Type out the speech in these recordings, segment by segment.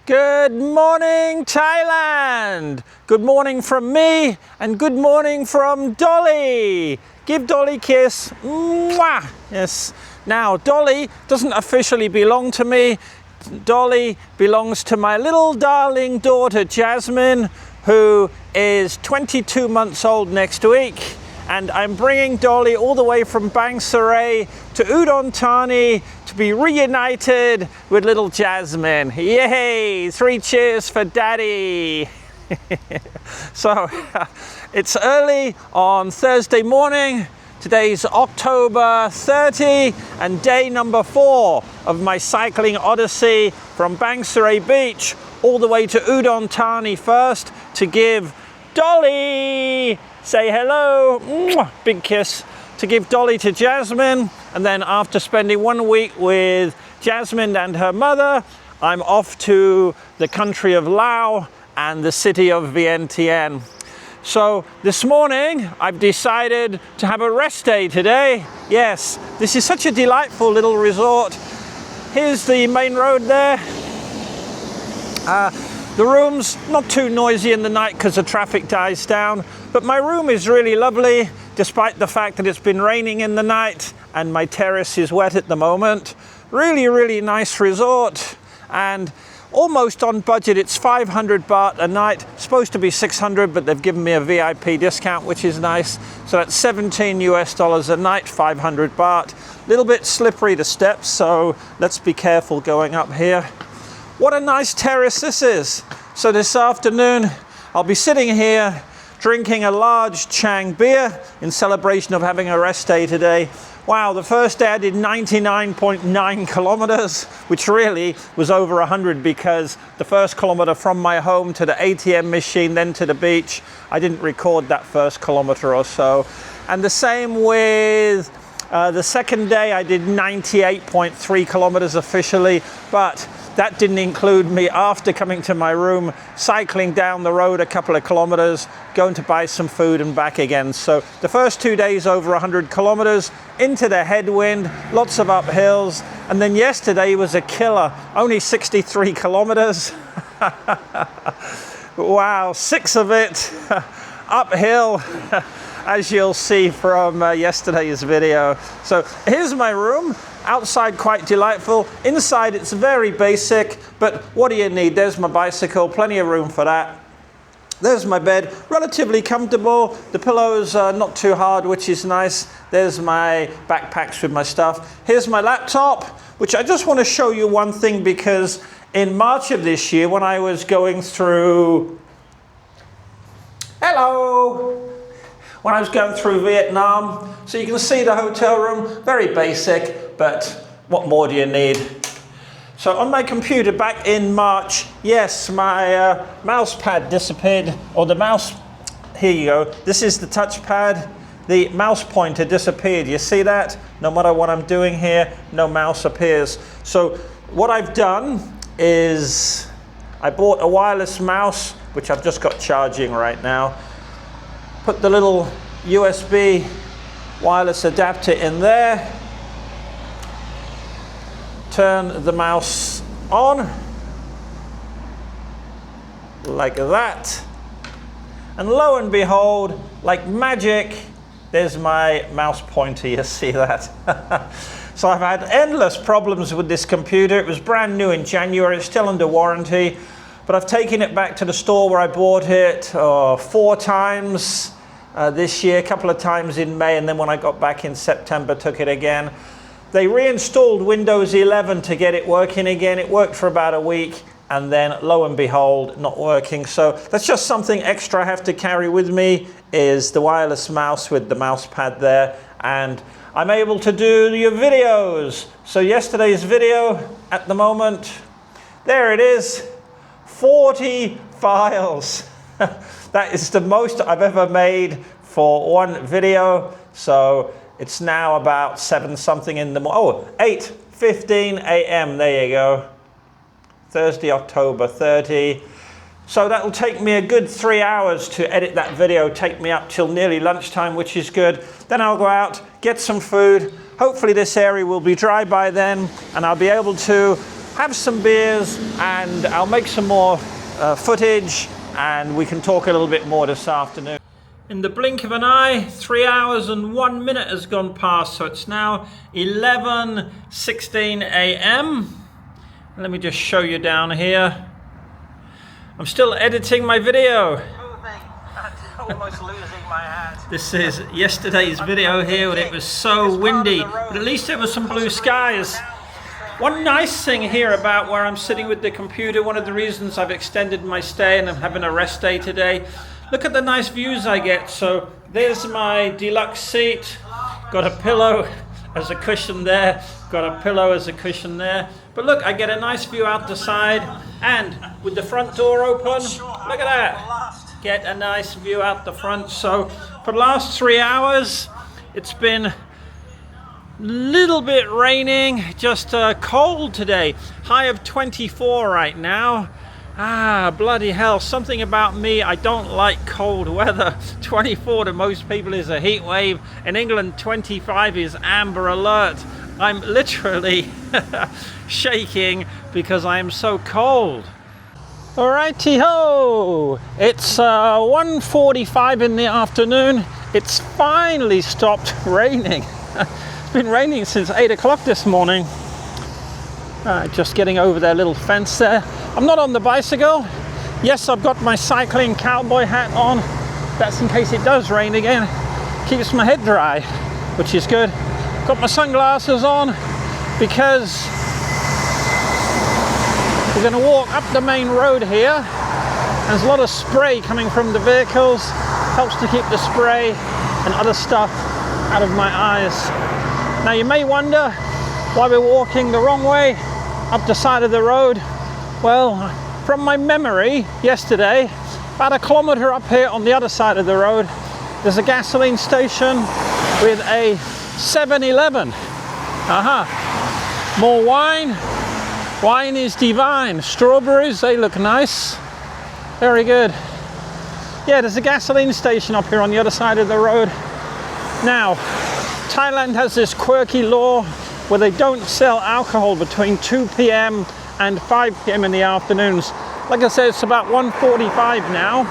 Good morning, Thailand! Good morning from me and good morning from Dolly. Give Dolly a kiss. Mwah! Yes. Now, Dolly doesn't officially belong to me. Dolly belongs to my little darling daughter, Jasmine, who is 22 months old next week. And I'm bringing Dolly all the way from Bangsaray to Udon Thani to be reunited with little Jasmine. Yay! 3 cheers for Daddy! So, it's early on Thursday morning. Today's October 30 and day number 4 of my cycling odyssey from Bangsaray Beach all the way to Udon Thani first to give Dolly, say hello, mwah, big kiss, to give Dolly to Jasmine, and then after spending 1 week with Jasmine and her mother, I'm off to the country of Laos and the city of Vientiane. So this morning I've decided to have a rest day today. Yes, this is such a delightful little resort. Here's the main road there. The room's not too noisy in the night because the traffic dies down, but my room is really lovely despite the fact that it's been raining in the night and my terrace is wet at the moment. Really nice resort and almost on budget. It's 500 baht a night, supposed to be 600, but they've given me a VIP discount, which is nice. So that's $17 US a night, 500 baht. Little bit slippery the steps, so let's be careful going up here. What a nice terrace this is. So this afternoon, I'll be sitting here drinking a large Chang beer in celebration of having a rest day today. Wow, the first day I did 99.9 kilometers, which really was over 100 because the first kilometer from my home to the ATM machine, then to the beach, I didn't record that first kilometer or so. And the same with the second day, I did 98.3 kilometers officially, but that didn't include me after coming to my room, cycling down the road a couple of kilometers, going to buy some food and back again. So the first 2 days over 100 kilometers, into the headwind, lots of uphills. And then yesterday was a killer, only 63 kilometers. Wow, 6 of it uphill, as you'll see from yesterday's video. So here's my room. Outside quite delightful. Inside it's very basic, but what do you need? There's my bicycle, plenty of room for that. There's my bed, relatively comfortable. The pillows are not too hard, which is nice. There's my backpacks with my stuff. Here's my laptop, which I just want to show you one thing, because in March of this year, when I was going through... Hello! When I was going through Vietnam, so you can see the hotel room, very basic, but what more do you need? So on my computer back in March, yes, my mouse pad disappeared, or the mouse, here you go, this is the touchpad, the mouse pointer disappeared, you see that? No matter what I'm doing here, no mouse appears. So what I've done is, I bought a wireless mouse, which I've just got charging right now. Put the little USB wireless adapter in there. Turn the mouse on, like that. And lo and behold, like magic, there's my mouse pointer, you see that? So I've had endless problems with this computer. It was brand new in January, it's still under warranty, but I've taken it back to the store where I bought it 4 times. This year, a couple of times in May, and then when I got back in September, took it again. They reinstalled Windows 11 to get it working again. It worked for about a week, and then lo and behold, not working. So that's just something extra I have to carry with me, is the wireless mouse with the mouse pad there, and I'm able to do your videos. So yesterday's video, at the moment, there it is, 40 files. That is the most I've ever made for one video. So it's now about 7 something in the morning. Oh, 8:15 a.m. There you go. Thursday, October 30. So that'll take me a good 3 hours to edit that video, take me up till nearly lunchtime, which is good. Then I'll go out, get some food. Hopefully this area will be dry by then, and I'll be able to have some beers, and I'll make some more footage, and we can talk a little bit more this afternoon. In the blink of an eye, 3 hours and 1 minute has gone past, so it's now 11:16 a.m. Let me just show you down here. I'm still editing my video. Almost losing my hat. This is yesterday's video here, and it was so windy, but at least there was some blue skies. One nice thing here about where I'm sitting with the computer, one of the reasons I've extended my stay and I'm having a rest day today, look at the nice views I get. So there's my deluxe seat, got a pillow as a cushion there, got a pillow as a cushion there. But look, I get a nice view out the side, and with the front door open, look at that. Get a nice view out the front. So for the last 3 hours, it's been a little bit raining, just cold today. High of 24 right now. Bloody hell, something about me, I don't like cold weather. 24 to most people is a heat wave. In England, 25 is amber alert. I'm literally shaking because I am so cold. Alrighty ho! It's 1:45 in the afternoon. It's finally stopped raining. It's been raining since 8 o'clock this morning. Just getting over their little fence there. I'm not on the bicycle. Yes, I've got my cycling cowboy hat on. That's in case it does rain again. Keeps my head dry, which is good. Got my sunglasses on because we're going to walk up the main road here. There's a lot of spray coming from the vehicles. Helps to keep the spray and other stuff out of my eyes. Now you may wonder why we're walking the wrong way up the side of the road. Well, from my memory yesterday, about a kilometre up here on the other side of the road, there's a gasoline station with a 7-Eleven. More wine. Wine is divine. Strawberries, they look nice. Very good. Yeah, there's a gasoline station up here on the other side of the road. Now, Thailand has this quirky law where they don't sell alcohol between 2 p.m. and 5 p.m. in the afternoons. Like I said, it's about 1:45 now,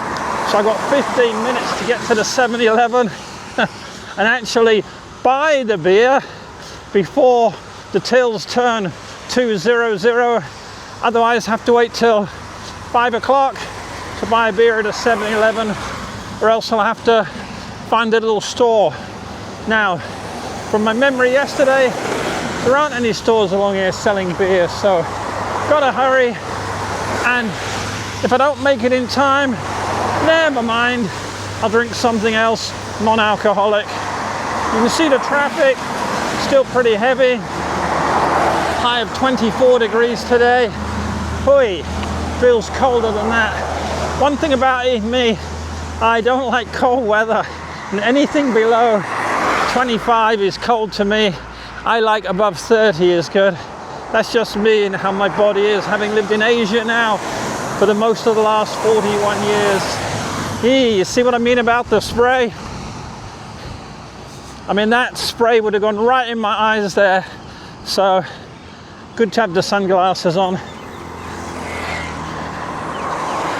so I've got 15 minutes to get to the 7-Eleven and actually buy the beer before the tills turn 2:00. Otherwise, have to wait till 5 o'clock to buy a beer at a 7-Eleven, or else I'll have to find a little store. Now, from my memory yesterday, there aren't any stores along here selling beer, so gotta hurry. And if I don't make it in time, never mind, I'll drink something else, non-alcoholic. You can see the traffic, still pretty heavy. High of 24 degrees today. Hoi, feels colder than that. One thing about me, I don't like cold weather, and anything below 25 is cold to me. I like above 30 is good. That's just me and how my body is, having lived in Asia now for the most of the last 41 years. You see what I mean about the spray? I mean, that spray would have gone right in my eyes there. So, good to have the sunglasses on.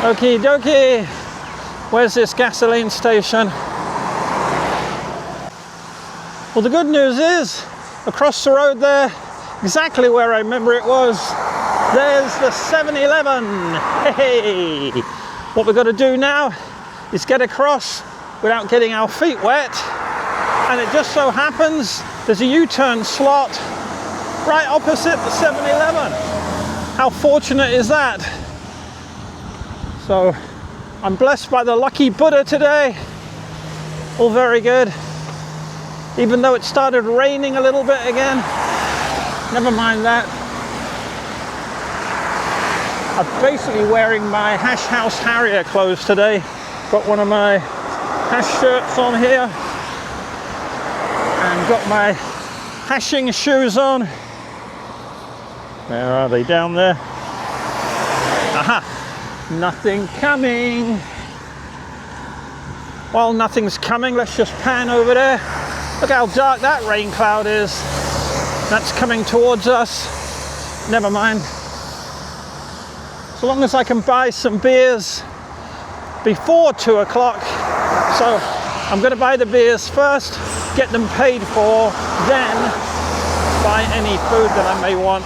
Okie dokie. Where's this gasoline station? Well, the good news is, across the road there, exactly where I remember it was, there's the 7-Eleven. Hey! What we've got to do now is get across without getting our feet wet. And it just so happens there's a U-turn slot right opposite the 7-Eleven. How fortunate is that? So I'm blessed by the lucky Buddha today. All very good. Even though it started raining a little bit again. Never mind that. I'm basically wearing my Hash House Harrier clothes today. Got one of my hash shirts on here. And got my hashing shoes on. Where are they? Down there. Aha! Nothing coming. Well, nothing's coming. Let's just pan over there. Look how dark that rain cloud is. That's coming towards us. Never mind. so long as I can buy some beers before 2 o'clock. So I'm going to buy the beers first, get them paid for, then buy any food that I may want.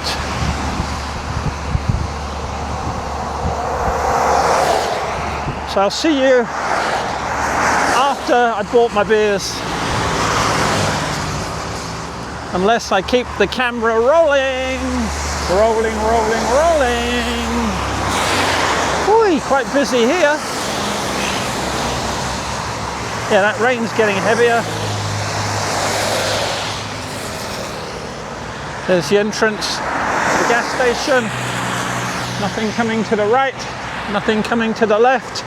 So I'll see you after I bought my beers. Unless I keep the camera rolling. Rolling, rolling, rolling. Ooh, quite busy here. Yeah, that rain's getting heavier. There's the entrance to the gas station. Nothing coming to the right, nothing coming to the left.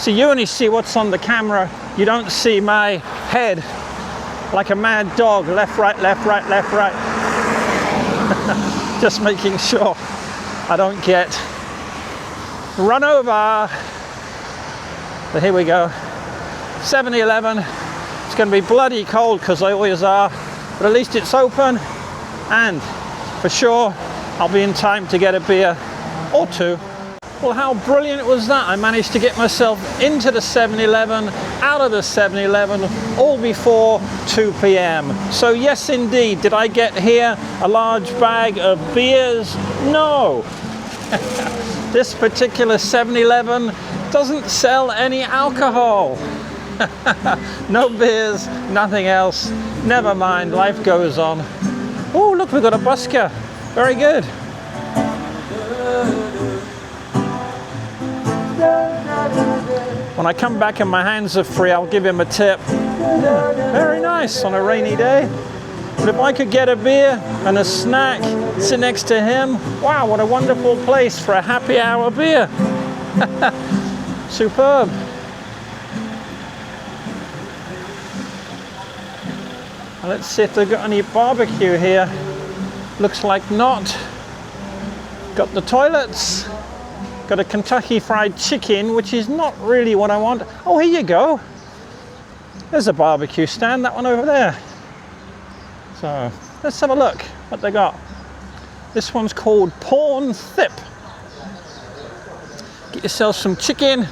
So you only see what's on the camera. You don't see my head like a mad dog, left, right, left, right, left, right. Just making sure I don't get run over. But here we go. 7-Eleven. It's going to be bloody cold because they always are, but at least it's open, and for sure I'll be in time to get a beer or two. Well, how brilliant was that? I managed to get myself into the 7-Eleven, out of the 7-Eleven, all before 2 p.m. So yes, indeed, did I get here a large bag of beers? No. This particular 7-Eleven doesn't sell any alcohol. No beers, nothing else. Never mind, life goes on. Oh, look, we've got a busker. Very good. When I come back and my hands are free, I'll give him a tip. Yeah, very nice on a rainy day. But if I could get a beer and a snack, sit next to him, wow, what a wonderful place for a happy hour beer. Superb. Well, let's see if they've got any barbecue here. Looks like not. Got the toilets. Got a Kentucky Fried Chicken, which is not really what I want. Oh, here you go. There's a barbecue stand, that one over there. So let's have a look what they got. This one's called Porn Thip. Get yourself some chicken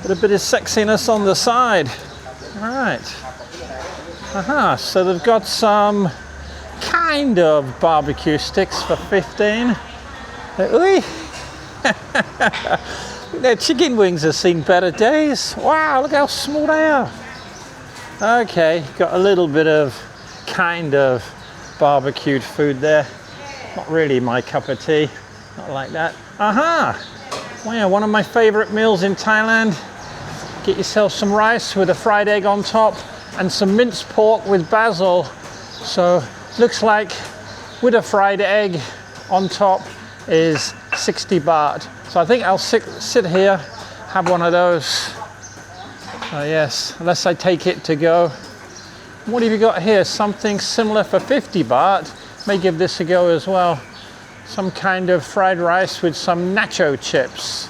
with a bit of sexiness on the side. All right. Aha, so they've got some kind of barbecue sticks for 15. Ooh. Their chicken wings have seen better days. Wow, look how small they are. Okay, got a little bit of kind of barbecued food there. Not really my cup of tea. Not like that. Aha! Wow, one of my favorite meals in Thailand. Get yourself some rice with a fried egg on top and some minced pork with basil. So looks like with a fried egg on top is 60 baht. So I think I'll sit here, have one of those. Oh yes, unless I take it to go. What have you got here? Something similar for 50 baht. May give this a go as well. Some kind of fried rice with some nacho chips.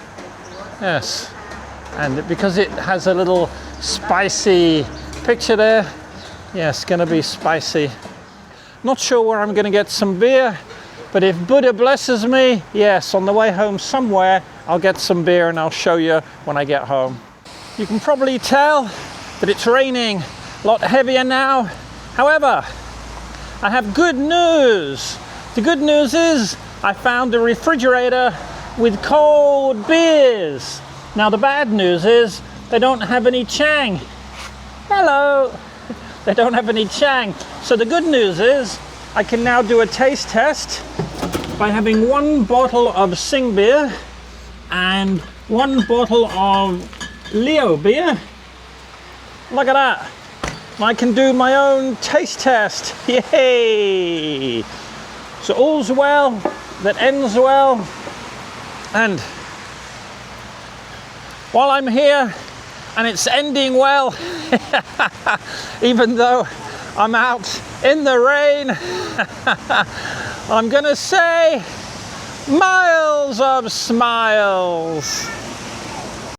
Yes, and because it has a little spicy picture there, yes, gonna be spicy. Not sure where I'm gonna get some beer, but if Buddha blesses me, yes, on the way home somewhere, I'll get some beer and I'll show you when I get home. You can probably tell that it's raining a lot heavier now. However, I have good news. The good news is I found a refrigerator with cold beers. Now the bad news is they don't have any Chang. Hello. They don't have any Chang. So the good news is I can now do a taste test by having one bottle of Sing beer and one bottle of Leo beer. Look at that. I can do my own taste test. Yay! So all's well that ends well. And while I'm here and it's ending well, even though I'm out in the rain, I'm gonna say miles of smiles.